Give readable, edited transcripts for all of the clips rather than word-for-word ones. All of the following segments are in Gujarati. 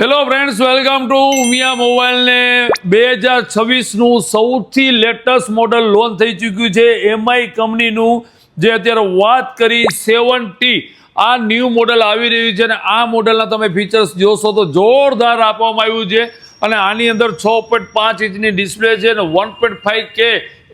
Hello friends, welcome to Umiya mobile ને 2026નું સૌથી લેટેસ્ટ મોડલ લોન્ચ થઈ ચૂક્યું છે એમઆઈ કંપનીનું, જે અત્યારે વાત કરી 7T આ ન્યૂ મોડલ આવી રહ્યું છે અને આ મોડલના તમે ફીચર્સ જોશો તો જોરદાર આપવામાં આવ્યું છે અને આની અંદર 6.5 ઇંચની ડિસ્પ્લે છે અને 1.5K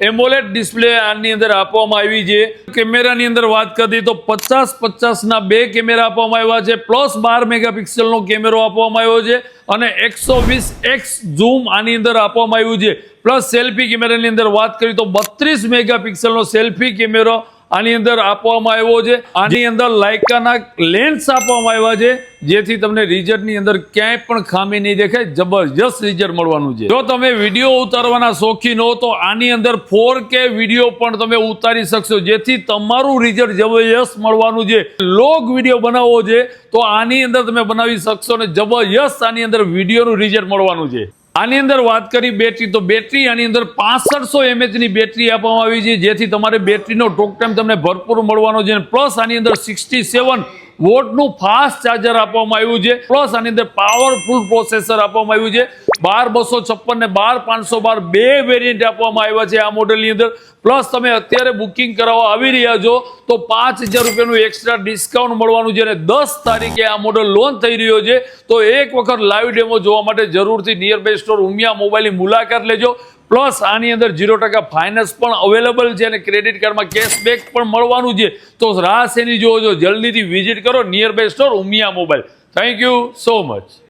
એમોલેડ ડિસ્પ્લે આની અંદર આપવામાં આવી છે। કેમેરાની અંદર વાત કરીએ તો 50-50 બે કેમેરા આપવામાં આવ્યા છે, પ્લસ 12 મેગાપિક્સલનો કેમેરો આપવામાં આવ્યો છે અને 120x ઝૂમ આની અંદર આપવામાં આવ્યું છે। પ્લસ સેલ્ફી કેમેરાની અંદર વાત કરીએ તો 32 મેગાપિક્સલનો સેલ્ફી કેમેરો આની અંદર આપવામાં આવ્યો છે। આની અંદર લાઇકાના લેન્સ આપવામાં આવ્યા છે, જેથી તમને રિઝલ્ટની અંદર ક્યાંય પણ ખામી નહીં દેખાય, જબરજસ્ત રિઝલ્ટ મળવાનું છે। જો તમે વિડીયો ઉતારવાના શોખીન હો તો આની અંદર 4K વિડીયો પણ તમે ઉતારી શકશો, જેથી તમારું રિઝલ્ટ જબરજસ્ત મળવાનું છે। લોગ વિડીયો બનાવવો છે તો આની અંદર તમે બનાવી શકશો અને જબરજસ્ત આની અંદર વિડીયોનું રિઝલ્ટ મળવાનું છે। આની અંદર વાત કરી બેટરી, તો બેટરી આની અંદર 6500 mAh ની બેટરી આપવામાં આવી છે, જેથી તમારે બેટરીનો ટોક ટાઈમ તમને ભરપૂર મળવાનો છે। પ્લસ આની અંદર 67 વોટનું ફાસ્ટ ચાર્જર આપવામાં આવ્યું છે, પ્લસ આની અંદર પાવરફુલ પ્રોસેસર આપવામાં આવ્યું છે। 12256 ને 12512 બે વેરિયન્ટ આપવામાં આવ્યા છે આ મોડેલની અંદર। પ્લસ તમે અત્યારે બુકિંગ કરાવવા આવી રહ્યા છો તો 5000 રૂપિયાનું એક્સ્ટ્રા ડિસ્કાઉન્ટ મળવાનું છે અને 10 તારીખે આ મોડલ લોન્ચ થઈ રહ્યો છે। તો એક વખત લાઈવ ડેમો જોવા માટે જરૂરથી નિયર બાય સ્ટોર ઉમિયા મોબાઈલની મુલાકાત લેજો। પ્લસ આની અંદર 0% ફાઇનાન્સ પણ અવેલેબલ છે અને ક્રેડિટ કાર્ડમાં કેશબેક પણ મળવાનું છે। તો રાહ શેની જોવો છો, જલ્દીથી વિઝિટ કરો nearby store Umiya mobile. Thank you so much.